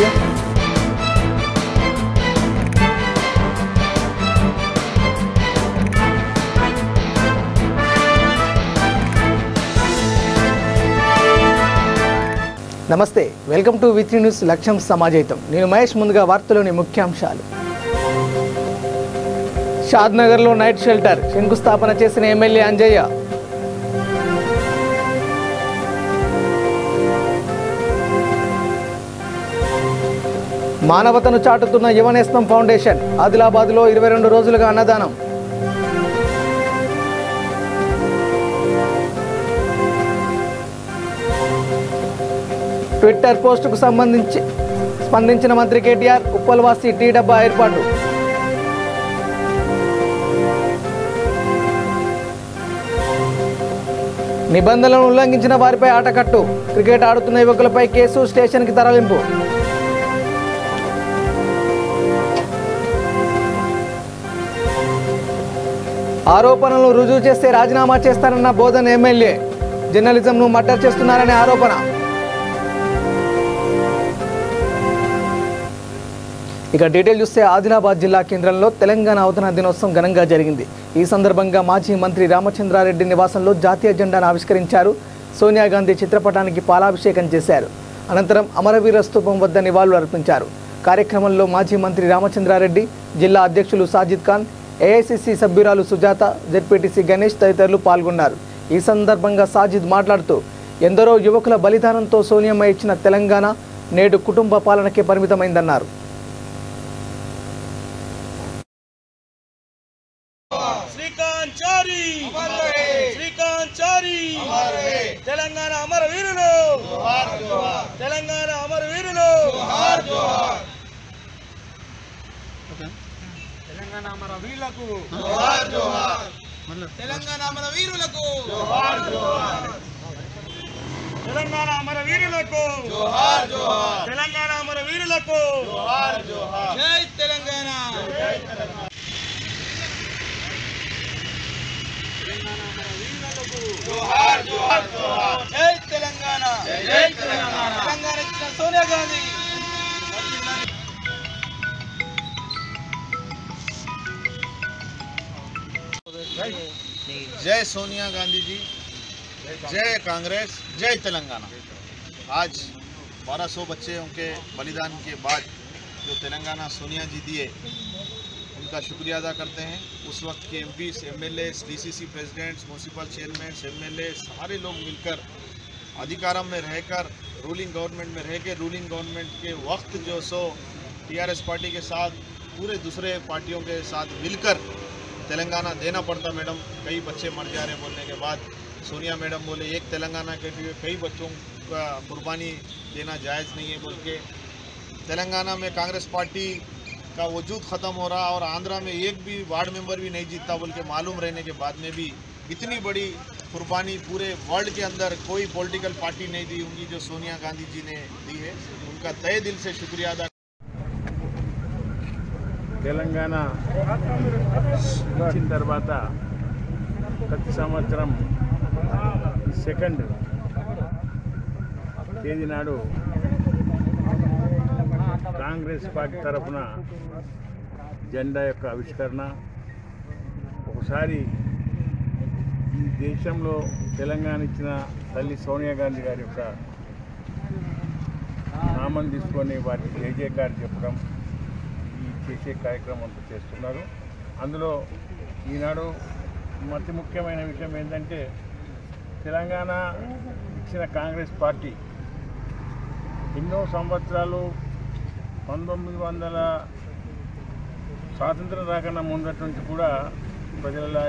Media. నమస్తే, welcome to విత్రి news. లక్ష్యం సమాజహితం. నేను మహేష్. ముందుగా వార్తలోని ముఖ్యాంశాలు. షాద్నగర్లో నైట్ షెల్టర్ శంకుస్థాపన చేసిన ఎమ్మెల్యే అంజయ్య. మానవతను చాటుతున్న యువనేస్తం ఫౌండేషన్ ఆదిలాబాద్లో 22 రోజులుగా అన్నదానం. ట్విట్టర్ పోస్టుకు స్పందించిన మంత్రి కేటీఆర్. ఉప్పల్వాసి టీ డబ్బా ఏర్పాటు. నిబంధనలను ఉల్లంఘించిన వారిపై ఆటకట్టు. క్రికెట్ ఆడుతున్న యువకులపై కేసు. స్టేషన్కి తరలింపు. ఆరోపణలను రుజువు చేస్తే రాజీనామా చేస్తారన్న బోధన్ ఎమ్మెల్యే. జర్నలిజంను మర్డర్ చేస్తున్నారనే ఆరోపణ. ఇక డీటెయిల్ చూస్తే ఆదిలాబాద్ జిల్లా కేంద్రంలో తెలంగాణ అవతరణ దినోత్సవం ఘనంగా జరిగింది. ఈ సందర్భంగా మాజీ మంత్రి రామచంద్రారెడ్డి నివాసంలో జాతీయ జెండాను ఆవిష్కరించారు. సోనియా గాంధీ చిత్రపటానికి పాలాభిషేకం చేశారు. అనంతరం అమరవీర స్తూపం వద్ద నివాళులు అర్పించారు. కార్యక్రమంలో మాజీ మంత్రి రామచంద్రారెడ్డి, జిల్లా అధ్యక్షులు సాజిద్ ఖాన్, ఏఐసిసి సభ్యురాలు సుజాత, జెడ్పీటీసీ గణేష్ తదితరులు పాల్గొన్నారు. ఈ సందర్భంగా సాజిద్ మాట్లాడుతూ, ఎందరో యువకుల బలిదానంతో సోనియమ్మ ఇచ్చిన తెలంగాణ నేడు కుటుంబ పాలనకే పరిమితమైందన్నారు. తెలంగాణ అమరవీరులు, తెలంగాణ అమరవీరులు, తెలంగాణ అమరవీరులకు, తెలంగాణ అమరవీరులకు, తెలంగాణ అమరవీరులకు, తెలంగాణ అమరవీరులకు జై తెలంగాణ. జోహార్ జోహార్ జోహార్ జై తెలంగాణ, జై తెలంగాణ. తెలంగాణ ఇచ్చిన సోనియా గాంధీ. जय सोनिया गांधी जी, जय कांग्रेस, जय तेलंगाना. आज 1200 बच्चे उनके बलिदान के बाद जो तेलंगाना सोनिया जी दिए, उनका शुक्रिया अदा करते हैं. उस वक्त के MPs, MLAs, DCC presidents, municipal chairman, MLA सारे लोग मिलकर अधिकार में रहकर, रूलिंग गवर्नमेंट में रह के, रूलिंग गवर्नमेंट के वक्त जो सो टीआरएस पार्टी के साथ पूरे दूसरे पार्टियों के साथ मिलकर तेलंगाना देना पड़ता. मैडम कई बच्चे मर जा रहे बोलने के बाद सोनिया मैडम बोले एक तेलंगाना के लिए कई बच्चों का कुर्बानी देना जायज़ नहीं है बोल के तेलंगाना में कांग्रेस पार्टी का वजूद ख़त्म हो रहा और आंध्रा में एक भी वार्ड मेंबर भी नहीं जीतता बोल के मालूम रहने के बाद में भी इतनी बड़ी कुर्बानी पूरे वर्ल्ड के अंदर कोई पॉलिटिकल पार्टी नहीं दी होंगी जो सोनिया गांधी जी ने दी है. उनका तहे दिल से शुक्रिया अदा. తెలంగాణ వచ్చిన తర్వాత ప్రతి సంవత్సరం సెకండ్ తేదీ నాడు కాంగ్రెస్ పార్టీ తరఫున జెండా యొక్క ఆవిష్కరణ. ఒకసారి ఈ దేశంలో తెలంగాణ ఇచ్చిన తల్లి సోనియా గాంధీ గారి యొక్క నామం తీసుకొని వారికి జయజయకారు చెప్పడం, చేసే కార్యక్రమం అంతా చేస్తున్నారు. అందులో ఈనాడు అతి ముఖ్యమైన విషయం ఏంటంటే తెలంగాణ ఇచ్చిన కాంగ్రెస్ పార్టీ ఎన్నో సంవత్సరాలు 1900 స్వాతంత్రం రాకన్నా ముందటి నుంచి కూడా ప్రజలలో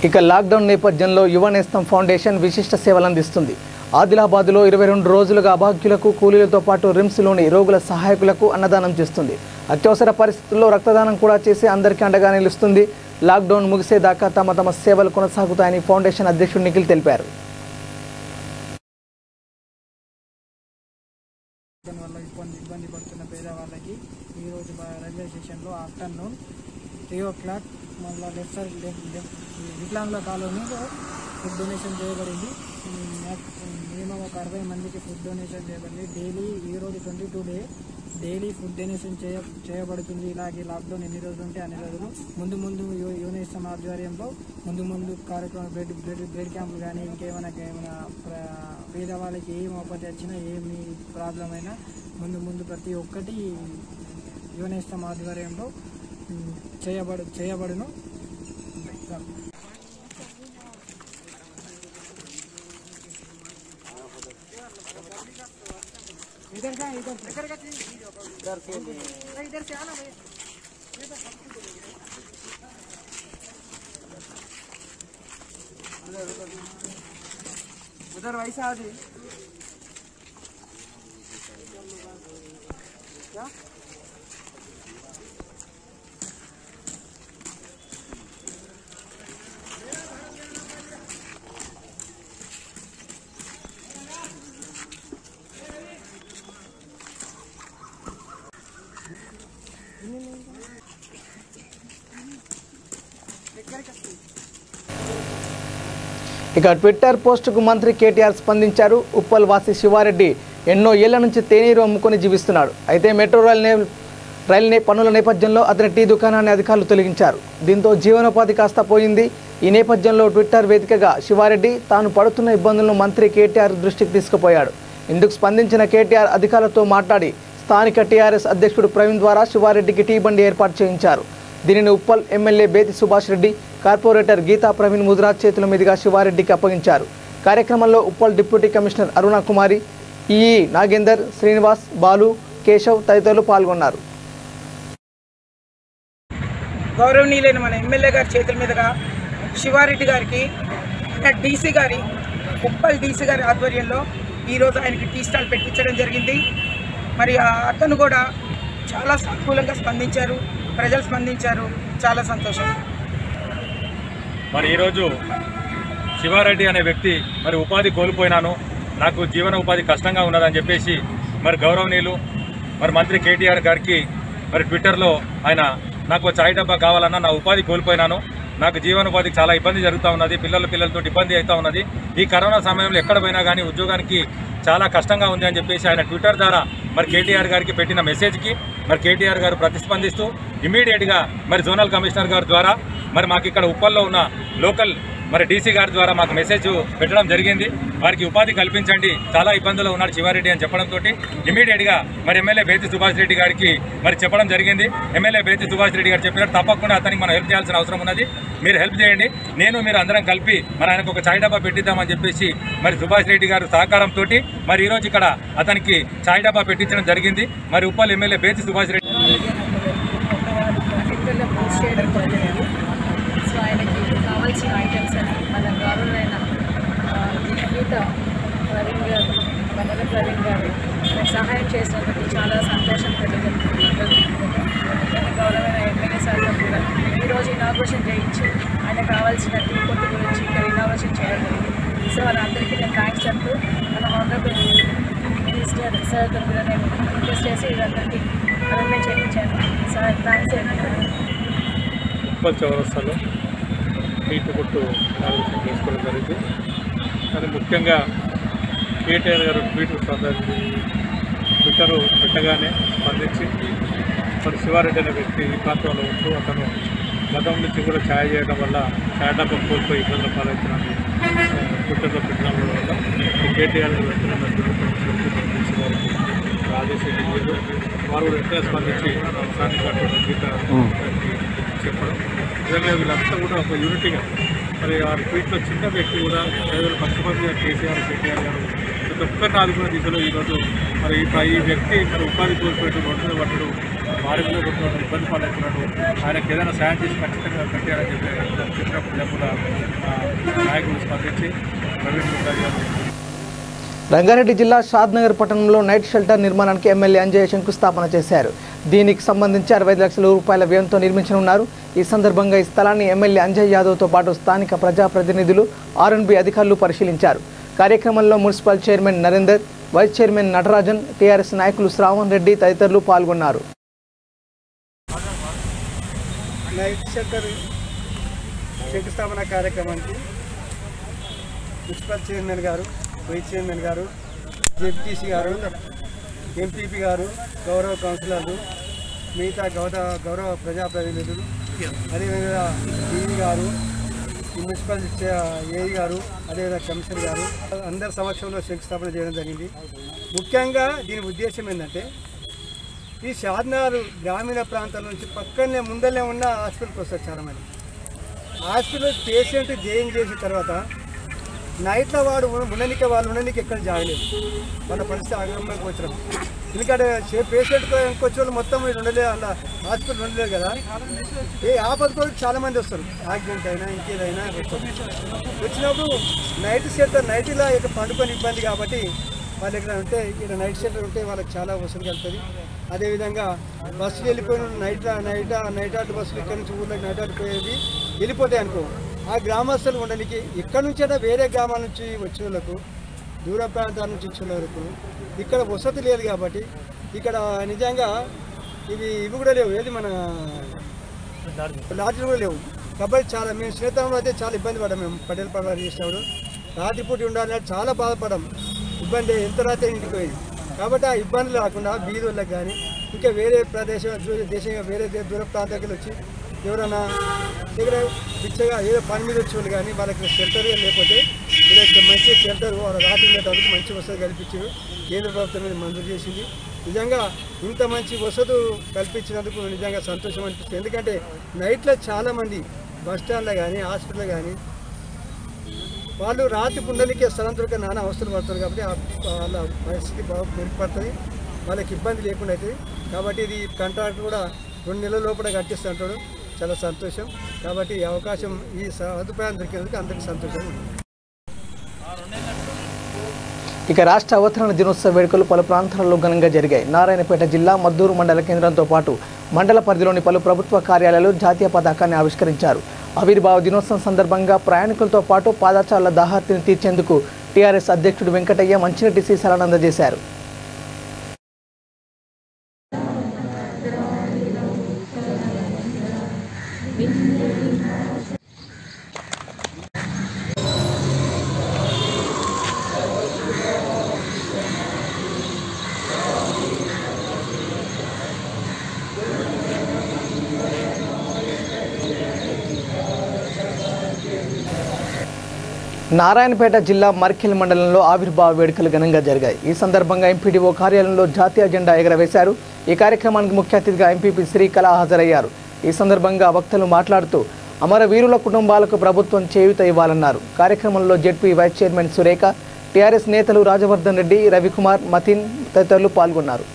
ఇక లాక్డౌన్ నేపథ్యంలో యువనేస్తం ఫౌండేషన్ విశిష్ట సేవలు అందిస్తుంది. ఆదిలాబాద్లో 22 రోజులుగా అభాగ్యులకు, కూలీలతో పాటు రిమ్స్లోని రోగుల సహాయకులకు అన్నదానం చేస్తుంది. అత్యవసర పరిస్థితుల్లో రక్తదానం కూడా చేసి అందరికీ అండగా నిలుస్తుంది. లాక్డౌన్ ముగిసేదాకా తమ సేవలు కొనసాగుతాయని ఫౌండేషన్ అధ్యక్షుడు నిఖిల్ తెలిపారు. ఇబ్బంది పడుతున్న పేదవాళ్ళకి ఈరోజు రైల్వే స్టేషన్లో ఆఫ్టర్నూన్ 3 o'clock మళ్ళీ లెఫ్ట్ సైడ్ వికలాంగుల కాలనీలో ఫుడ్ డొనేషన్ చేయబడింది. మినిమం ఒక 60 మందికి ఫుడ్ డొనేషన్ చేయబడింది. డైలీ ఈరోజు 22 డే డైలీ ఫుడ్ డొనేషన్ చేయబడుతుంది. ఇలాగే లాక్డౌన్ ఎన్ని రోజులు ఉంటే అన్ని రోజులు ముందు యూనిసం ఆధ్వర్యంలో ముందు కార్యక్రమం బ్లడ్ క్యాంపులు కానీ ఇంకేమైనా పేదవాళ్ళకి ఏం ఆపద వచ్చినా ఏమి ప్రాబ్లం అయినా ముందు ప్రతి ఒక్కటి యూనిసం ఆధ్వర్యంలో చేయబడును. इधर से आना भैया उधर वैसा आ जाइए क्या ఇక ట్విట్టర్ పోస్టుకు మంత్రి కేటీఆర్ స్పందించారు. ఉప్పల్ వాసి శివారెడ్డి ఎన్నో ఏళ్ల నుంచి తేనీరు అమ్ముకొని జీవిస్తున్నాడు. అయితే మెట్రో రైలు పనుల నేపథ్యంలో అతని టీ దుకాణాన్ని అధికారులు తొలగించారు. దీంతో జీవనోపాధి కాస్త పోయింది. ఈ నేపథ్యంలో ట్విట్టర్ వేదికగా శివారెడ్డి తాను పడుతున్న ఇబ్బందులను మంత్రి కేటీఆర్ దృష్టికి తీసుకుపోయాడు. ఇందుకు స్పందించిన కేటీఆర్ అధికారులతో మాట్లాడి స్థానిక టీఆర్ఎస్ అధ్యక్షుడు ప్రవీణ్ ద్వారా శివారెడ్డికి టీ బండి ఏర్పాటు చేయించారు. దీనిని ఉప్పల్ ఎమ్మెల్యే బేతి సుభాష్ రెడ్డి, కార్పొరేటర్ గీతా ప్రవీణ్ ముదిరాజ్ చేతుల మీదుగా శివారెడ్డికి అప్పగించారు. కార్యక్రమంలో Uppal deputy commissioner Aruna Kumari, EE Nagender, Srinivas, Balu, Keshav తదితరులు పాల్గొన్నారు. గౌరవనీయులైన మన ఎమ్మెల్యే గారి చేతుల మీదుగా శివారెడ్డి గారికి డీసీ గారి ఉప్పల్ డీసీ గారి ఆధ్వర్యంలో ఈరోజు ఆయనకి టీ స్టాల్ పెట్టించడం జరిగింది. మరి అతను కూడా చాలా సానుకూలంగా స్పందించారు, ప్రజలు స్పందించారు. చాలా సంతోషం. మరి ఈరోజు శివారెడ్డి అనే వ్యక్తి మరి ఉపాధి కోల్పోయినాను, నాకు జీవన ఉపాధి కష్టంగా ఉన్నదని చెప్పేసి మరి గౌరవనీయులు మరి మంత్రి కేటీఆర్ గారికి మరి ట్విట్టర్లో ఆయన నాకు చాయ్ డబ్బా కావాలన్నా, నా ఉపాధి కోల్పోయినాను, నాకు జీవనోపాధికి చాలా ఇబ్బంది జరుగుతూ ఉన్నది, పిల్లలతో ఇబ్బంది అవుతూ ఉన్నది, ఈ కరోనా సమయంలో ఎక్కడ పోయినా కానీ ఉద్యోగానికి చాలా కష్టంగా ఉంది అని చెప్పేసి ఆయన ట్విట్టర్ ద్వారా మరి కేటీఆర్ గారికి పెట్టిన మెసేజ్కి మరి కేటీఆర్ గారు ప్రతిస్పందిస్తూ ఇమీడియట్గా మరి జోనల్ కమిషనర్ గారి ద్వారా మరి మాకు ఇక్కడ ఉప్పల్లో ఉన్న లోకల్ మరి డీసీ గారి ద్వారా మాకు మెసేజ్ పెట్టడం జరిగింది. వారికి ఉపాధి కల్పించండి, చాలా ఇబ్బందుల్లో ఉన్నాడు శివారెడ్డి అని చెప్పడంతో ఇమీడియట్గా మరి ఎమ్మెల్యే బేతి సుభాష్ రెడ్డి గారికి మరి చెప్పడం జరిగింది. ఎమ్మెల్యే బేతి సుభాష్ రెడ్డి గారు చెప్పినట్టు తప్పకుండా అతనికి మనం హెల్ప్ చేయాల్సిన అవసరం ఉన్నది, మీరు హెల్ప్ చేయండి, మీరు అందరం కలిపి మరి ఆయనకు ఒక చాయ్ డబ్బా పెట్టిద్దామని చెప్పేసి మరి సుభాష్ రెడ్డి గారు సహకారంతో మరి ఈరోజు ఇక్కడ అతనికి చాయ్ డబ్బా పెట్టించడం జరిగింది. మరి ఉప్పల్ ఎమ్మెల్యే బేతి సుభాష్ రెడ్డి సో ఆయనకి కావాల్సిన ఐటమ్స్ అని మన గౌరవమైన గీతా ప్రవీణ్ గారు, వనర ప్రవీణ్ గారు మనకు సహాయం చేసినందుకు చాలా సంతోషం తెలియజేస్తున్నాను. గౌరవమైన ఎమ్మెల్యే సార్లో కూడా ఈరోజు ఇనాగ్రేషన్ చేయించి ఆయన కావాల్సిన టీ కొట్టు గురించి ఇక్కడ ఇనాగ్రేషన్ చేయగలిగింది. సో వాళ్ళందరికీ నేను థ్యాంక్స్ చెప్తూ మన ఆనరబుల్ మినిస్టర్ సార్ కూడా నేను రిక్వెస్ట్ చేసి వీళ్ళందరికీ అరేంజ్మెంట్ చేయించాను. సార్ థ్యాంక్స్ ఏంటంటే ఉప్పల్ చౌరస్తాలో నీటి కొట్టు ఇనాగ్రేషన్ చేసుకోవడం జరిగింది. కానీ ముఖ్యంగా కేటీఆర్ గారు ట్విట్టర్ పెట్టగానే స్పందించి మరి శివారెడ్డి అనే వ్యక్తి ఈ ప్రాంతంలో ఉంటూ అతను గతం నుంచి కూడా ఛాయ్ చేయడం వల్ల ఛాయ్ డబ్బా కోల్పోయి ఇబ్బందులు పాలవుతున్నాను ట్విట్టర్లో పెట్టడం వల్ల కేటీఆర్ ఆదేశించారు. వారు కూడా వెంటనే స్పందించి స్థానిక గీత చెప్పడం నిజంగా వీళ్ళంతా కూడా ఒక యూనిటీగా మరి ఆ ట్వీట్లో చిన్న వ్యక్తి కూడా ప్రజలు పక్షపాతిగా కేసీఆర్ కేటీఆర్ గారు ప్రతి ఒక్కరిని ఆదుకున్న దిశలో ఈరోజు మరి ఈ వ్యక్తి మరి ఉపాధి కోల్పోయేట్టు రోడ్డు పట్టడు, వారిలో కొట్టుకోవడం ఇబ్బంది పాలవుతున్నాడు, ఆయనకు ఏదైనా సాయం చేసి ఖచ్చితంగా కట్టారని చెప్పి చెప్పినప్పుడు కూడా నాయకులు స్పందించి ప్రవీణ్ ముదిరాజ్ గారు. రంగారెడ్డి జిల్లా షాద్నగర్ పట్టణంలో నైట్ షెల్టర్ నిర్మాణానికి ఎమ్మెల్యే అంజయ్య శంకుస్థాపన చేశారు. దీనికి సంబంధించి 65 లక్షల రూపాయల వ్యయంతో నిర్మించనున్నారు. ఈ సందర్భంగా ఈ స్థలాన్ని ఎమ్మెల్యే అంజయ్ యాదవ్తో పాటు స్థానిక ప్రజాప్రతినిధులు, ఆర్ఎండ్బి అధికారులు పరిశీలించారు. కార్యక్రమంలో municipal chairman Narender, vice chairman Natarajan, TRS నాయకులు శ్రావణ్ రెడ్డి తదితరులు పాల్గొన్నారు. నైట్ షెల్టర్ శంకుస్థాపన కార్యక్రమానికి municipal chairman garu, vice chairman garu, ZPTC garu, MPP garu, గౌరవ కౌన్సిలర్లు, మిగతా గౌరవ ప్రజాప్రతినిధులు, అదేవిధంగా ఈఈ గారు, మున్సిపల్ ఏఈ గారు, అదేవిధంగా కమిషనర్ గారు అందరి సమక్షంలో శంకుస్థాపన చేయడం జరిగింది. ముఖ్యంగా దీని ఉద్దేశం ఏంటంటే ఈ షాద్నగర్ గ్రామీణ ప్రాంతాల నుంచి పక్కనే ముందరనే ఉన్న హాస్పిటల్కి వస్తారు చాలామంది. హాస్పిటల్ పేషెంట్ జాయిన్ చేసిన తర్వాత నైట్లో వాడు ఉండడానికి ఎక్కడ జాగలేదు. వాళ్ళ పరిస్థితి ఆగమకి వచ్చారు. ఎందుకంటే పేషెంట్ ఇంకొచ్చిన వాళ్ళు మొత్తం ఉండలేదు, అలా హాస్పిటల్ ఉండలేదు కదా. ఏ ఆపదకు చాలామంది వస్తారు, యాక్సిడెంట్ అయినా ఇంకేదైనా వస్తారు. వచ్చినప్పుడు నైట్ ఇలా ఇక పండుకొని ఇబ్బంది కాబట్టి వాళ్ళు ఎక్కడ ఉంటే ఇక్కడ నైట్ షెల్టర్ ఉంటే వాళ్ళకి చాలా వసూలు కలుగుతుంది. అదేవిధంగా బస్సులు వెళ్ళిపోయిన నైట్ ఆట బస్సులు ఇక్కడ నుంచి ఊళ్ళకి నైట్ ఆట పోయేది వెళ్ళిపోతాయి అనుకో. ఆ గ్రామస్తులు ఉండడానికి ఇక్కడ నుంచి అయినా వేరే గ్రామాల నుంచి వచ్చే వాళ్ళకు, దూర ప్రాంతాల నుంచి వచ్చే వరకు ఇక్కడ వసతి లేదు కాబట్టి ఇక్కడ నిజంగా ఇవి కూడా లేవు. ఏది మన లాడ్జీలు కూడా లేవు కాబట్టి చాలా మేము శ్రీతంలో అయితే చాలా ఇబ్బంది పడ్డాం. మేము పటేల్ పడాలి చేసినప్పుడు రాత్రిపూట ఉండాలంటే చాలా బాధపడ్డాం. ఇబ్బంది ఎంత రాత్రి ఇంటికి పోయింది కాబట్టి ఆ ఇబ్బందులు రాకుండా బీదోళ్ళకి కానీ ఇంకా వేరే దేశంగా వేరే దూర ప్రాంతాలకు వచ్చి ఎవరైనా దగ్గర పిచ్చగా ఏదో పని మీద వచ్చేవాళ్ళు కానీ వాళ్ళకి షెల్టర్ లేకపోతే ఇలా మంచి షెల్టర్ వాళ్ళ రాత్రి ఉండేటప్పుడు మంచి వసతి కల్పించారు. కేంద్ర ప్రభుత్వం మీద మంజూరు చేసింది. నిజంగా ఇంత మంచి వసతులు కల్పించినందుకు నిజంగా సంతోషం అనిపిస్తుంది. ఎందుకంటే నైట్లో చాలామంది బస్ స్టాండ్లో కానీ హాస్పిటల్లో కానీ వాళ్ళు రాత్రి పుండలికే స్థలంతో నానా అవసరం పడుతుంది కాబట్టి వాళ్ళ పరిస్థితి బాగా మెరుగుపడుతుంది, వాళ్ళకి ఇబ్బంది లేకుండా అవుతుంది. కాబట్టి ఇది కాంట్రాక్ట్ కూడా 2 నెలల లోపల కట్టిస్తుంటాడు. చాలా సంతోషం. కాబట్టి ఈ అవకాశం ఈ సదుపాయం దొరికినందుకు అందరికీ సంతోషం ఉంది. ఇక రాష్ట్ర అవతరణ దినోత్సవ వేడుకలు పలు ప్రాంతాలలో ఘనంగా జరిగాయి. నారాయణపేట జిల్లా మద్దూరు మండల కేంద్రంతో పాటు మండల పరిధిలోని పలు ప్రభుత్వ కార్యాలయాలు జాతీయ పతాకాన్ని ఆవిష్కరించారు. ఆవిర్భావ దినోత్సవం సందర్భంగా ప్రయాణికులతో పాటు పాదచారుల దాహార్తిని తీర్చేందుకు టీఆర్ఎస్ అధ్యక్షుడు వెంకటయ్య మంచినీటి సీసాలను అందజేశారు. నారాయణపేట జిల్లా మర్కెల్ మండలంలో ఆవిర్భావ వేడుకలు ఘనంగా జరిగాయి. ఈ సందర్భంగా ఎంపీడీఓ కార్యాలయంలో జాతీయ జెండా ఎగరవేశారు. ఈ కార్యక్రమానికి ముఖ్య అతిథిగా ఎంపీపీ శ్రీకళ హాజరయ్యారు. ఈ సందర్భంగా వక్తలు మాట్లాడుతూ అమరవీరుల కుటుంబాలకు ప్రభుత్వం చేయూత ఇవ్వాలన్నారు. కార్యక్రమంలో ZP vice chairman Surekha, TRS నేతలు రాజవర్ధన్ రెడ్డి, రవికుమార్, మతిన్ తదితరులు పాల్గొన్నారు.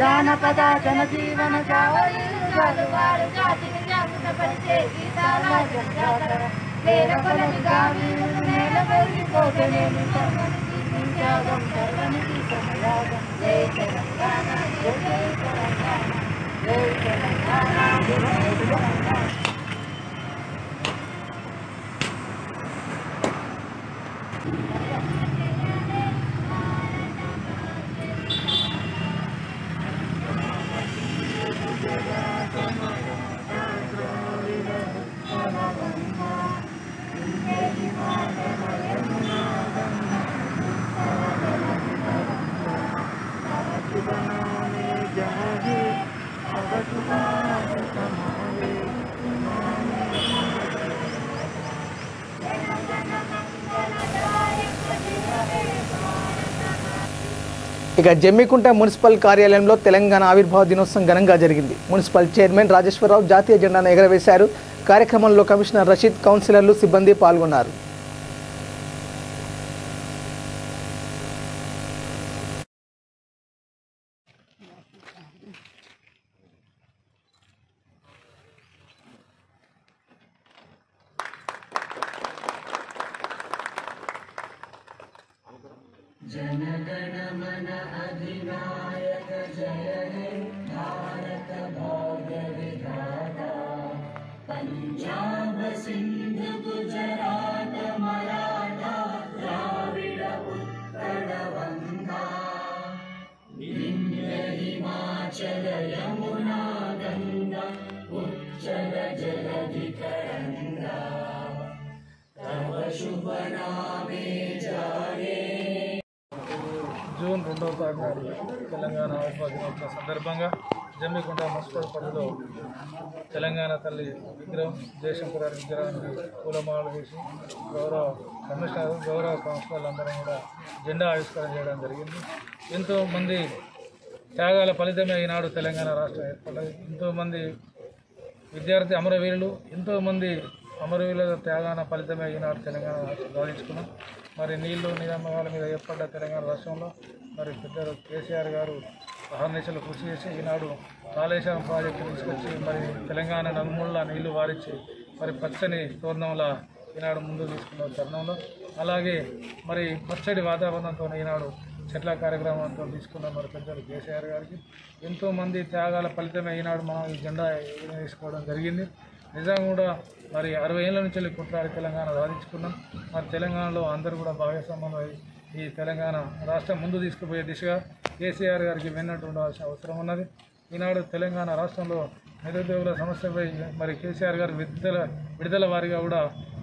జానపద జనజీవన జావళీలు జాతిని జాగృతపరిచే గీతాల జనజాతర వేల కొలవిగా వీరులు నేల పెరిగిపోతేనేమి త్యాగం సర్వనికి సమయాగం. జై తెలంగాణ, జై తెలంగాణ, జై తెలంగాణ, జై తెలంగాణ. ఇక జమ్మికుంట మున్సిపల్ కార్యాలయంలో తెలంగాణ ఆవిర్భావ దినోత్సవం ఘనంగా జరిగింది. మున్సిపల్ చైర్మన్ రాజేశ్వరరావు జాతీయ జెండాను ఎగరవేశారు. కార్యక్రమంలో కమిషనర్ రషీద్, కౌన్సిలర్లు, సిబ్బంది పాల్గొన్నారు. జనగణమన అధినాయక జూన్ 2వ తారీఖు నాడు తెలంగాణ ఆవిర్భావ దినోత్సవం సందర్భంగా జమ్మికుంట మున్సిపల్ పరిధిలో తెలంగాణ తల్లి విగ్రహం జయశంకర్ విగ్రహాన్ని పూలమాలలు వేసి గౌరవ కమిషనర్ గౌరవ కౌన్సిలర్లు అందరం కూడా జెండా ఆవిష్కరణ చేయడం జరిగింది. ఎంతోమంది త్యాగాల ఫలితమే ఈనాడు తెలంగాణ రాష్ట్రం ఏర్పడ్డది. ఎంతోమంది విద్యార్థి అమరవీరులు ఎంతోమంది అమరవీరుల త్యాగాల ఫలితమే ఈనాడు తెలంగాణ రాష్ట్రం సాధించుకున్నాం. మరి నీళ్లు నియామకాల మీద ఏర్పడ్డ తెలంగాణ రాష్ట్రంలో మరి పెద్దలు కేసీఆర్ గారు అహర్నిశలు కృషి చేసి ఈనాడు కాళేశ్వరం ప్రాజెక్టు తీసుకొచ్చి మరి తెలంగాణ నలుమూలల నీళ్లు వారించి మరి పచ్చని తోరణంలా ఈనాడు ముందు తీసుకున్న తరుణంలో అలాగే మరి పచ్చడి వాతావరణంతో ఈనాడు చెట్ల కార్యక్రమంతో తీసుకున్న మరి పెద్దలు కేసీఆర్ గారికి ఎంతోమంది త్యాగాల ఫలితమే ఈనాడు మనం ఈ జెండా వేసుకోవడం జరిగింది. నిజంగా కూడా మరి 60 ఏళ్ళ నుంచి కొట్లాడి తెలంగాణ సాధించుకున్నాం. మరి తెలంగాణలో అందరూ కూడా భాగస్వామ్యమై ఈ తెలంగాణ రాష్ట్రం ముందు తీసుకుపోయే దిశగా కేసీఆర్ గారికి వెన్నట్టు ఉండాల్సిన అవసరం ఉన్నది. ఈనాడు తెలంగాణ రాష్ట్రంలో నిరుద్యోగుల సమస్యపై మరి కేసీఆర్ గారు విడుదల వారిగా కూడా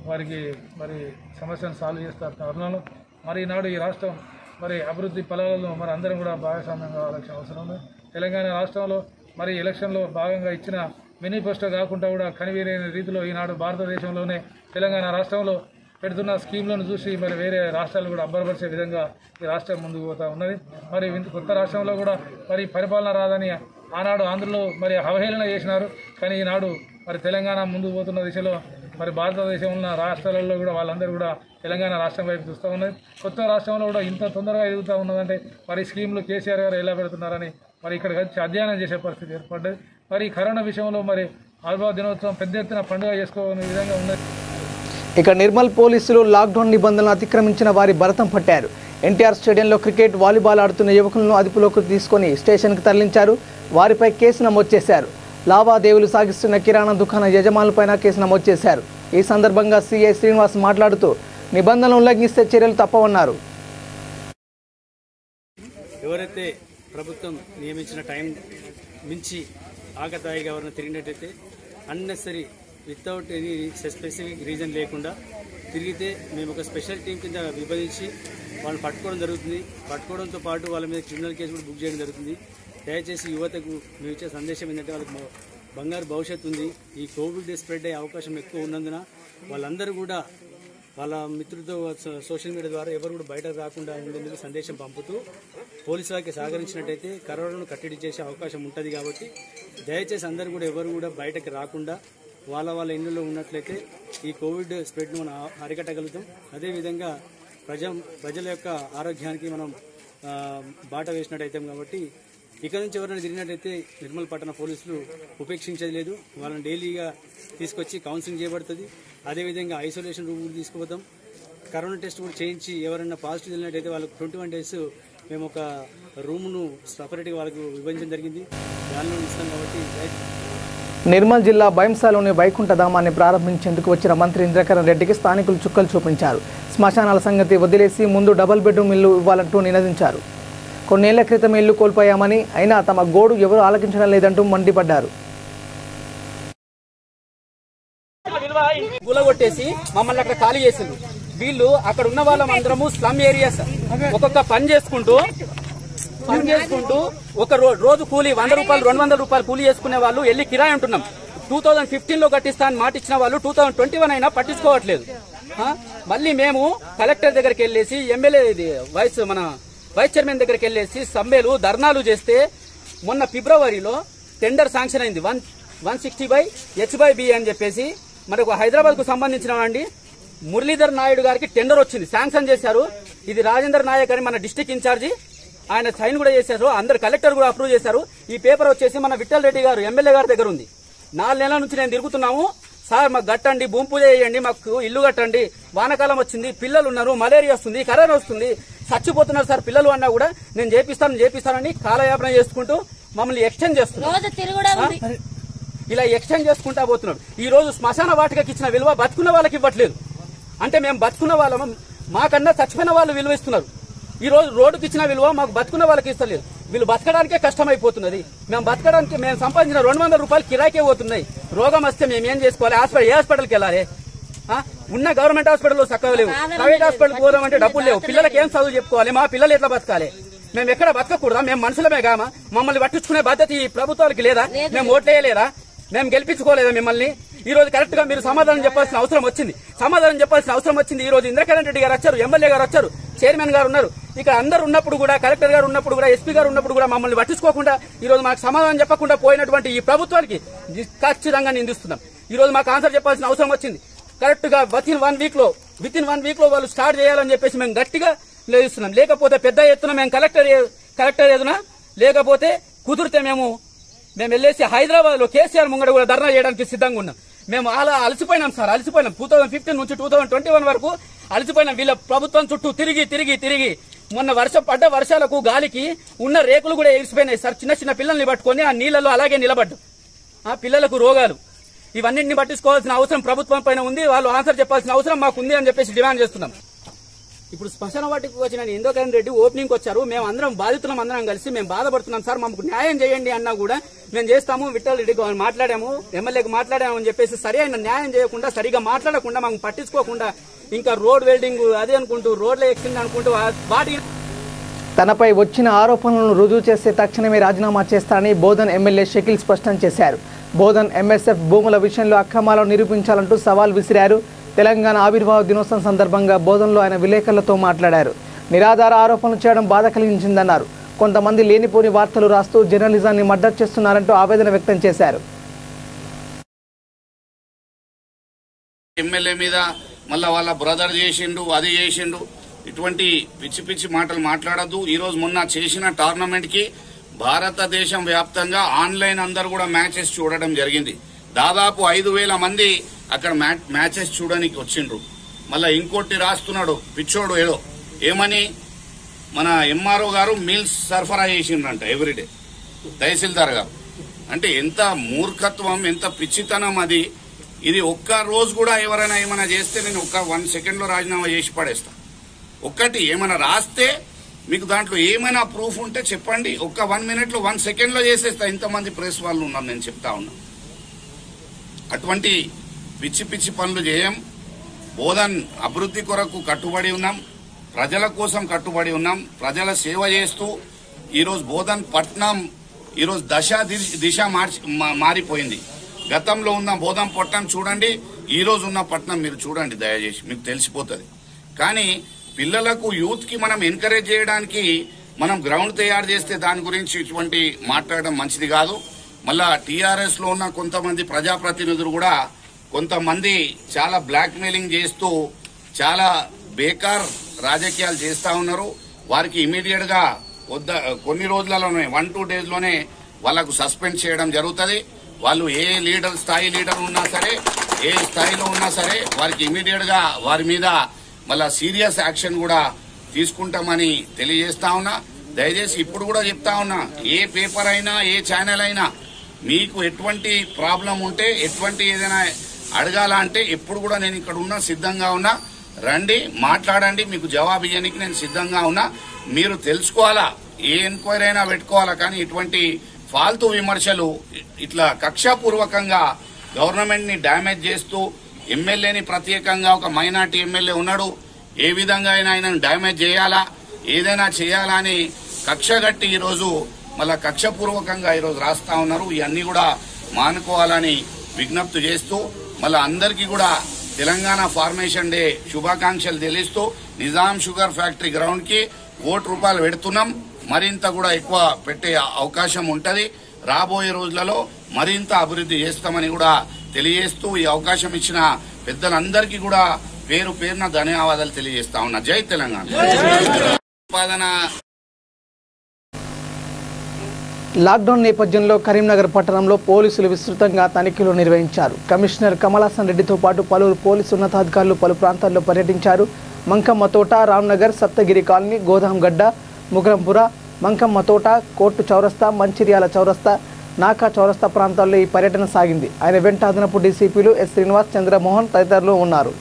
వారికి మరి సమస్యను సాల్వ్ చేస్తారు తరుణంలో మరి ఈనాడు ఈ రాష్ట్రం మరి అభివృద్ధి ఫలాలను మరి అందరం కూడా భాగస్వామ్యం కావాల్సిన అవసరం ఉంది. తెలంగాణ రాష్ట్రంలో మరి ఎలక్షన్లో భాగంగా ఇచ్చిన మేనిఫెస్టో కాకుండా కూడా కనివీరైన రీతిలో ఈనాడు భారతదేశంలోనే తెలంగాణ రాష్ట్రంలో పెడుతున్న స్కీమ్లను చూసి మరి వేరే రాష్ట్రాలు కూడా అబ్బరపరిచే విధంగా ఈ రాష్ట్రం ముందుకు పోతూ ఉన్నది. మరి కొత్త రాష్ట్రంలో కూడా మరి పరిపాలన రాదని ఆనాడు ఆంధ్రలో మరి అవహేళన చేసినారు. కానీ ఈనాడు మరి తెలంగాణ ముందుకు పోతున్న దిశలో మరి భారతదేశంలో ఉన్న రాష్ట్రాలలో కూడా వాళ్ళందరూ కూడా తెలంగాణ రాష్ట్రం వైపు చూస్తూ ఉన్నది. కొత్త రాష్ట్రంలో కూడా ఇంత తొందరగా ఎదుగుతూ ఉన్నదంటే మరి స్కీమ్లు కేసీఆర్ గారు ఎలా పెడుతున్నారని మరి ఇక్కడికి వచ్చి అధ్యయనం చేసే పరిస్థితి ఏర్పడ్డది. మరి కరోనా విషయంలో మరి ఆవిర్భావ దినోత్సవం పెద్ద ఎత్తున పండుగ చేసుకోవాలనే విధంగా ఉన్నది. ఇక నిర్మల్ పోలీసులు లాక్డౌన్ నిబంధనలు అతిక్రమించిన వారి భరతం పట్టారు. ఎన్టీఆర్ స్టేడియంలో క్రికెట్ వాలీబాల్ ఆడుతున్న యువకులను అదుపులోకి తీసుకొని స్టేషన్కి తరలించారు. వారిపై కేసు నమోదు చేశారు. లావాదేవీలు సాగిస్తున్న కిరాణా దుకాణ యజమానులపైన కేసు నమోదు చేశారు. ఈ సందర్భంగా సిఐ శ్రీనివాస్ మాట్లాడుతూ నిబంధనలు ఉల్లంఘిస్తే చర్యలు తప్పవన్నారు. ఎవరైతే ప్రభుత్వం నియమించిన టైం మించి ఆకతాయిగా ఎవరైనా తిరిగినట్టయితే unnecessary without any specific reason లేకుండా తిరిగితే మేము ఒక స్పెషల్ టీం కింద విభజించి వాళ్ళని పట్టుకోవడం జరుగుతుంది. పట్టుకోవడంతో పాటు వాళ్ళ మీద క్రిమినల్ కేసు కూడా బుక్ చేయడం జరుగుతుంది. దయచేసి యువతకు మేము ఇచ్చే సందేశం ఏంటంటే వాళ్ళకి బంగారు భవిష్యత్తు ఉంది. ఈ కోవిడ్ స్ప్రెడ్ అయ్యే అవకాశం ఎక్కువ ఉన్నందున వాళ్ళందరూ కూడా వాళ్ళ మిత్రులతో సోషల్ మీడియా ద్వారా ఎవరు కూడా బయటకు రాకుండా ఉండేందుకు సందేశం పంపుతూ పోలీసు వారికి సహకరించినట్టయితే కరోనాను కట్టడి చేసే అవకాశం ఉంటుంది. కాబట్టి దయచేసి అందరూ కూడా ఎవరు కూడా బయటకు రాకుండా వాళ్ళ ఇళ్లలో ఉన్నట్లయితే ఈ కోవిడ్ స్ప్రెడ్ను మనం అరికట్టగలుగుతాం. అదేవిధంగా ప్రజల యొక్క ఆరోగ్యానికి మనం బాట వేసినట్టయితాం. కాబట్టి ఇక్కడ నుంచి ఎవరైనా తిరిగినట్టయితే నిర్మల్ పట్టణ పోలీసులు ఉపేక్షించేది లేదు. వాళ్ళని డైలీగా తీసుకొచ్చి కౌన్సిలింగ్ చేయబడుతుంది. అదేవిధంగా ఐసోలేషన్ రూమ్ తీసుకుపోతాం. కరోనా టెస్ట్ కూడా చేయించి ఎవరైనా పాజిటివ్ వెళ్ళినట్టయితే వాళ్ళకు 21 days మేము ఒక రూమ్ను సపరేట్గా వాళ్ళకు విభజించడం జరిగింది. దానిలో ఇస్తాం. కాబట్టి నిర్మల్ జిల్లా బైంసాలోని వైకుంఠధామాన్ని ప్రారంభించేందుకు వచ్చిన మంత్రి ఇంద్రకరణ్ రెడ్డికి స్థానికులు చుక్కలు చూపించారు. శ్మశానాల సంగతి వదిలేసి ముందు డబుల్ బెడ్రూమ్ ఇల్లు ఇవ్వాలంటూ నినదించారు. కొన్నేళ్ల క్రితం ఇల్లు కోల్పోయామని అయినా తమ గోడు ఎవరూ ఆలకించడం లేదంటూ మండిపడ్డారు. కూలగొట్టేసి మమ్మల్ని అక్కడ ఖాళీ చేసింది. వీళ్ళు అక్కడ ఉన్న వాళ్ళందరము స్లమ్ ఏరియాస్ ఒక్కొక్క పని చేసుకుంటూ ఒక రోజు కూలీ 100 రూపాయలు 200 రూపాయలు కూలీ చేసుకునే వాళ్ళు వెళ్ళి కిరాయి ఉంటున్నాం. 2015లో కట్టిస్తా అని మాట ఇచ్చిన వాళ్ళు 2021 అయినా పట్టించుకోవట్లేదు. మళ్ళీ మేము కలెక్టర్ దగ్గరికి వెళ్ళేసి ఎమ్మెల్యే వైస్ చైర్మన్ దగ్గరికి వెళ్ళేసి సమ్మెలు ధర్నాలు చేస్తే మొన్న ఫిబ్రవరిలో టెండర్ శాంక్షన్ అయింది 160/H/B అని చెప్పేసి మనకు హైదరాబాద్ కు సంబంధించిన అండి మురళీధర్ నాయుడు గారికి టెండర్ వచ్చింది, శాంక్షన్ చేశారు. ఇది రాజేందర్ నాయక్ అని మన డిస్టిక్ ఇన్ఛార్జి, ఆయన సైన్ కూడా చేశారు. అందరు కలెక్టర్ కూడా అప్రూవ్ చేశారు. ఈ పేపర్ వచ్చేసి మన విఠల్ రెడ్డి గారు ఎమ్మెల్యే గారి దగ్గర ఉంది. 4 నెలల నుంచి నేను తిరుగుతున్నాము. సార్ మాకు కట్టండి, భూమి పూజ చేయండి, మాకు ఇల్లు కట్టండి, వానకాలం వచ్చింది, పిల్లలు ఉన్నారు, మలేరియా వస్తుంది, కరోనా వస్తుంది, చచ్చిపోతున్నారు సార్ పిల్లలు అన్నా కూడా నేను చేపిస్తానని కాలయాపన చేసుకుంటూ మమ్మల్ని ఎక్స్టెండ్ చేస్తున్నారు. ఇలా ఎక్స్టెండ్ చేసుకుంటా పోతున్నాడు. ఈ రోజు శ్మశాన వాటికకి ఇచ్చిన విలువ బతుకున్న వాళ్ళకి ఇవ్వట్లేదు. అంటే మేము బతుకున్న వాళ్ళం, మాకన్నా చచ్చిపోయిన వాళ్ళు విలువ ఇస్తున్నారు. ఈ రోజు రోడ్డుకి ఇచ్చిన విలువ మాకు బతుకున్న వాళ్ళకి ఇస్తలేదు. వీళ్ళు బతకడానికే కష్టమైపోతున్నది. మేము బతకడానికి మేము సంపాదించిన 200 రూపాయలు కిరాయికే పోతున్నాయి. రోగం వస్తే మేము ఏం చేసుకోవాలి? ఏ హాస్పిటల్కి వెళ్ళాలి? ఉన్న గవర్నమెంట్ హాస్పిటల్లో చక్కగా లేవు, ప్రైవేట్ హాస్పిటల్కి పోదామంటే డబ్బులు లేవు. పిల్లలకి ఏం చదువు చెప్పుకోవాలి? మా పిల్లలు ఎట్లా బతకాలి? మేము ఎక్కడ బతకకూడదా? మేము మనుషులమే కామా? మమ్మల్ని పట్టించుకునే బాధ్యత ఈ ప్రభుత్వానికి లేదా? మేము ఓట్లేయలేదా? మేము గెలిపించుకోలేదా మిమ్మల్ని? ఈ రోజు కరెక్ట్ గా మీరు సమాధానం చెప్పాల్సిన అవసరం వచ్చింది. ఈ రోజు ఇంద్రకరణ్ రెడ్డి గారు వచ్చారు, ఎమ్మెల్యే గారు వచ్చారు, చైర్మన్ గారు ఉన్నారు. ఇక్కడ అందరు ఉన్నప్పుడు కూడా, కలెక్టర్ గారు ఉన్నప్పుడు కూడా, ఎస్పీ గారు ఉన్నప్పుడు కూడా మమ్మల్ని పట్టించుకోకుండా ఈ రోజు మాకు సమాధానం చెప్పకుండా పోయినటువంటి ఈ ప్రభుత్వానికి ఖచ్చితంగా నిందిస్తున్నాం. ఈ రోజు మాకు ఆన్సర్ చెప్పాల్సిన అవసరం వచ్చింది. కరెక్ట్ గా వితిన్ వన్ వీక్ లో వాళ్ళు స్టార్ట్ చేయాలని చెప్పేసి మేము గట్టిగా లేస్తున్నాం. లేకపోతే పెద్ద ఎత్తున మేము కలెక్టర్ ఎదున, లేకపోతే కుదిరితే మేము వెళ్ళేసి హైదరాబాద్ లో కేసీఆర్ ముంగడ కూడా ధర్నా చేయడానికి సిద్ధంగా ఉన్నాం. మేము అలా అలసిపోయినాం 2015 నుంచి 2021 వరకు అలసిపోయినాం. వీళ్ళ ప్రభుత్వం చుట్టూ తిరిగి మొన్న వర్షాలకు గాలికి ఉన్న రేకులు కూడా ఎగిసిపోయినాయి సార్. చిన్న పిల్లల్ని పట్టుకొని ఆ నీళ్లలో అలాగే నిలబడ్డాం. ఆ పిల్లలకు రోగాలు, ఇవన్నింటిని పట్టించుకోవాల్సిన అవసరం ప్రభుత్వం పైన ఉంది. వాళ్ళు ఆన్సర్ చెప్పాల్సిన అవసరం మాకు ఉంది అని చెప్పేసి డిమాండ్ చేస్తున్నాం. ఇప్పుడు శ్మశాన వాటికి వచ్చిన ఇంద్రకరణ్ రెడ్డి ఓపెనింగ్ వచ్చారు. మేము అందరం బాధితులం, అందరం కలిసి మేము బాధపడుతున్నాం సార్, మాకు న్యాయం చేయండి అన్నా కూడా మేము చేస్తాము. విఠల్ రెడ్డి మాట్లాడాము, ఎమ్మెల్యేకి మాట్లాడాము అని చెప్పేసి సరైన న్యాయం చేయకుండా, సరిగా మాట్లాడకుండా, మాకు పట్టించుకోకుండా ఇంకా రోడ్ వెల్డింగ్ అదే అనుకుంటూ, రోడ్ల ఎక్కింది అనుకుంటూ వాటి తనపై వచ్చిన ఆరోపణలను రుజువు చేస్తే తక్షణమే రాజీనామా చేస్తానని బోధన్ ఎమ్మెల్యే షకీల్ స్పష్టం చేశారు. బోధన్ ఎంఎస్ఎఫ్ భూముల విషయంలో అక్రమాలను నిరూపించాలంటూ సవాల్ విసిరారు. తెలంగాణ ఆవిర్భావ దినోత్సవం సందర్భంగా బోధన్లో ఆయన విలేకరులతో మాట్లాడారు. నిరాధార ఆరోపణలు చేయడం బాధ కలిగించిందన్నారు. కొంతమంది లేనిపోని వార్తలు రాస్తూ జర్నలిజాన్ని మర్డర్ చేస్తున్నారంటూ ఆవేదన వ్యక్తం చేశారు. ఎమ్మెల్యే మీద మళ్ళా వాళ్ళ బ్రదర్ చేసిండు, అది చేసిండు, ఇటువంటి పిచ్చి మాటలు మాట్లాడద్దు. ఈ రోజు మొన్న చేసిన టోర్నమెంట్ కి భారతదేశం వ్యాప్తంగా ఆన్లైన్ అందరూ కూడా మ్యాచెస్ చూడడం జరిగింది. దాదాపు 5,000 మంది అక్కడ మ్యాచెస్ చూడడానికి వచ్చిండ్రు. మళ్ళా ఇంకోటి రాస్తున్నాడు పిచ్చోడు ఏమని, మన ఎంఆర్ఓ గారు మీల్స్ సరఫరా చేసిండ్రంట ఎవ్రీడే, తహసీల్దార్ గారు. అంటే ఎంత మూర్ఖత్వం, ఎంత పిచ్చితనం అది. ఇది ఒక్క రోజు కూడా ఎవరైనా ఏమైనా చేస్తే నేను 1 సెకండ్ లో రాజీనామా చేసి పడేస్తా. ఒక్కటి ఏమైనా రాస్తే మీకు దాంట్లో ఏమైనా ప్రూఫ్ ఉంటే చెప్పండి, 1 మినిట్ లో 1 సెకండ్ లో చేసేస్తా. ఇంతమంది ప్రెస్ వాళ్ళు ఉన్నారు, నేను చెప్తా ఉన్నా. అటువంటి పిచ్చి పనులు చేయం. బోధన్ అభివృద్ధి కొరకు కట్టుబడి ఉన్నాం, ప్రజల కోసం కట్టుబడి ఉన్నాం, ప్రజల సేవ చేస్తూ ఈరోజు బోధన్ పట్నం ఈరోజు దిశ మారిపోయింది. గతంలో ఉన్న బోధన్ పట్నం చూడండి, ఈ రోజు ఉన్న పట్నం మీరు చూడండి, దయచేసి మీకు తెలిసిపోతుంది. కానీ పిల్లలకు యూత్ కి మనం ఎంకరేజ్ చేయడానికి మనం గ్రౌండ్ తయారు చేస్తే దాని గురించి ఇటువంటి మాట్లాడడం మంచిది కాదు. మళ్ళా టీఆర్ఎస్ లో ఉన్న కొంతమంది ప్రజాప్రతినిధులు కూడా కొంతమంది చాలా బ్లాక్ మెయిలింగ్ చేస్తూ చాలా బేకార్ రాజకీయాలు చేస్తా ఉన్నారు. వారికి ఇమీడియట్ గా కొన్ని రోజులలోనే 1-2 days లోనే వాళ్లకు సస్పెండ్ చేయడం జరుగుతుంది. వాళ్ళు ఏ స్థాయి లీడర్ ఉన్నా సరే, ఏ స్థాయిలో ఉన్నా సరే వారికి ఇమీడియట్ గా వారి మీద మళ్ళా సీరియస్ యాక్షన్ కూడా తీసుకుంటామని తెలియజేస్తా ఉన్నా. దయచేసి ఇప్పుడు కూడా చెప్తా ఉన్నా, ఏ పేపర్ అయినా ఏ ఛానల్ అయినా మీకు ఎటువంటి ప్రాబ్లం ఉంటే, ఎటువంటి ఏదైనా అడగాల అంటే ఎప్పుడు కూడా నేను ఇక్కడ ఉన్నా, సిద్ధంగా ఉన్నా. రండి, మాట్లాడండి, మీకు జవాబు ఇవ్వడానికి నేను సిద్ధంగా ఉన్నా. మీరు తెలుసుకోవాలా, ఏ ఎంక్వైరీ అయినా పెట్టుకోవాలా. కానీ ఇటువంటి ఫాల్తూ విమర్శలు, ఇట్లా కక్షాపూర్వకంగా గవర్నమెంట్ ని డ్యామేజ్ చేస్తూ, ఎమ్మెల్యేని ప్రత్యేకంగా ఒక మైనార్టీ ఎమ్మెల్యే ఉన్నాడు, ఏ విధంగా అయినా ఆయనను డ్యామేజ్ చేయాలా, ఏదైనా చేయాలా అని కక్షగట్టి ఈరోజు మళ్ళా కక్షపూర్వకంగా ఈరోజు రాస్తా ఉన్నారు. ఇవన్నీ కూడా మానుకోవాలని విజ్ఞప్తి చేస్తూ మళ్ళా అందరికీ కూడా తెలంగాణ ఫార్మేషన్ డే శుభాకాంక్షలు తెలియస్తూ నిజాం షుగర్ ఫ్యాక్టరీ గ్రౌండ్ కి ₹1 పెడుతున్నాం. మరింత కూడా ఎక్కువ పెట్టే అవకాశం ఉంటది. రాబోయే రోజులలో మరింత అభివృద్ధి చేస్తామని కూడా తెలియజేస్తూ ఈ అవకాశం ఇచ్చిన పెద్దలందరికీ కూడా పేరు పేరున ధన్యవాదాలు తెలియజేస్తా ఉన్నా. జై తెలంగాణ. లాక్డౌన్ నేపథ్యంలో కరీంనగర్ పట్టణంలో పోలీసులు విస్తృతంగా తనిఖీలు నిర్వహించారు. కమిషనర్ కమలాసన్ రెడ్డితో పాటు పలువురు పోలీసు ఉన్నతాధికారులు పలు ప్రాంతాల్లో పర్యటించారు. మంకమ్మ తోట, రామ్నగర్, సప్తగిరి కాలనీ, గోదాంగడ్డ, ముగ్రంపుర, మంకమ్మ తోట, కోర్టు చౌరస్తా, మంచిర్యాల చౌరస్తా, నాకా చౌరస్తా ప్రాంతాల్లో ఈ పర్యటన సాగింది. ఆయన వెంట అదనపు డీసీపీలు ఎస్ శ్రీనివాస్, చంద్రమోహన్ తదితరులు ఉన్నారు.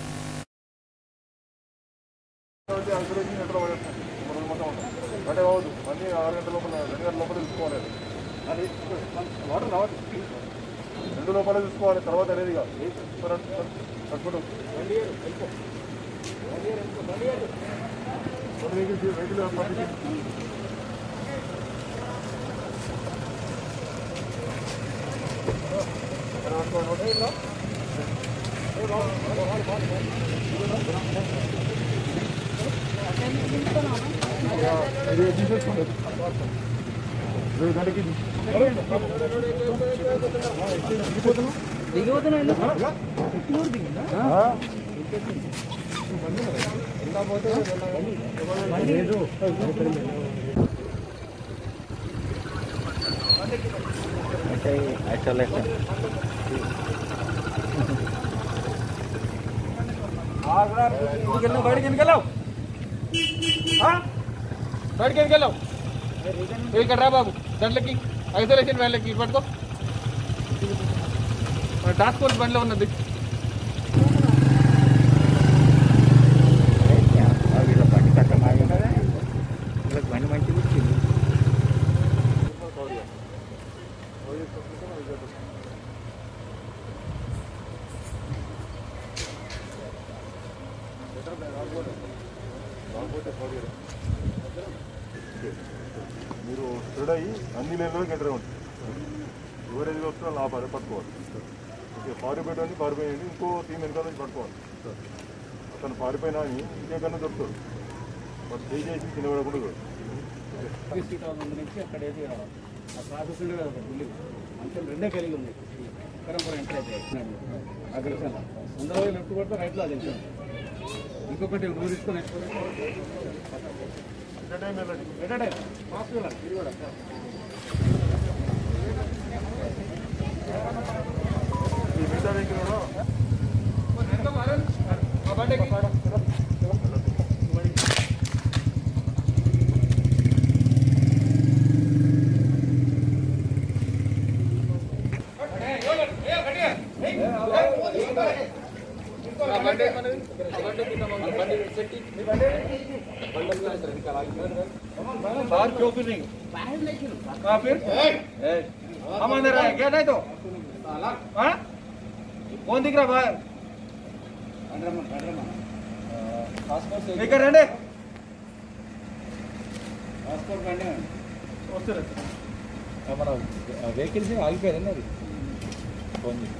లోపల చూసుకోవాలి తర్వాత అనేది బయటికి వెళ్ళావు ఇక్కడ రా బాబు, దాంట్లోకి ఐసోలేషన్ వ్యాన్లకి పట్టుకో. టాస్క్ ఫోర్స్ బండిలో ఉన్నది. బండి మంచిది వచ్చింది. మీరు స్ప్రెడ్ అయ్యి అన్ని లేన్లోకి ఎంటర్ ఉంటుంది. ఎవరైతే వస్తున్నా నా పని పట్టుకోవాలి. ఓకే, పారిపోయాడని పారిపోయండి, ఇంకో టీం వెనకాల నుంచి పట్టుకోవాలి. అతను పారిపోయినా అని ఇంకెక్కడన్నా దొరుకుతాడు. మరి చేసి తినబడకుండా నుంచి అక్కడ ఏది ఆ ప్రాసెస్ ఉండే కదా బిల్డింగ్ అంతే రెండే కలిగి ఉంది. కరంపుర ఎంటర్ అయితే అగ్రషన్ అందరూ లెఫ్ట్ కొడితే రైట్లో అది ఇంకొకటి ఊరు తీసుకొని बाहर क्यों फिर नहीं कहाँ फिर हम अंदर आए क्या नहीं तो हाँ कौन दिख रहा बाहर రండి మన వెహికల్స్ ఆగిపోయారండి అది ఫోన్ చేసి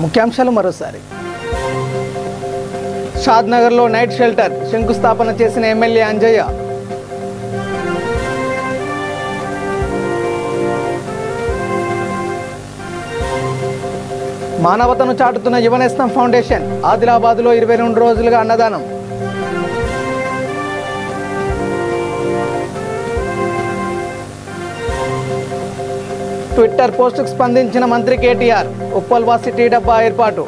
ముఖ్యాంశాలు మరోసారి. షాద్నగర్లో నైట్ షెల్టర్ శంకుస్థాపన చేసిన ఎమ్మెల్యే అంజయ్య. మానవతను చాటుతున్న యువనేస్తం ఫౌండేషన్ ఆదిలాబాద్లో 22 రోజులుగా అన్నదానం. ట్విట్టర్ పోస్టుకు స్పందించిన మంత్రి కేటీఆర్. ఉప్పల్వాసి టీ డబ్బా ఏర్పాటు.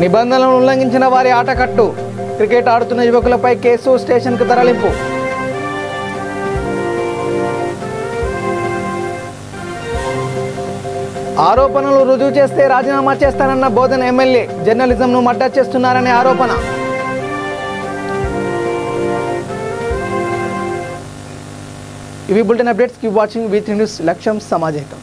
నిబంధనలను ఉల్లంఘించిన వారి ఆటకట్టు. క్రికెట్ ఆడుతున్న యువకులపై కేసు, స్టేషన్కు తరలింపు. ఆరోపణలు రుజువు చేస్తే రాజీనామా చేస్తానన్న బోధన ఎమ్మెల్యే. జర్నలిజంను మడ్డా చేస్తున్నారనే ఆరోపణ. ఇవి bulletin updates. Keep watching V3 news. లక్ష్యం సమాజం.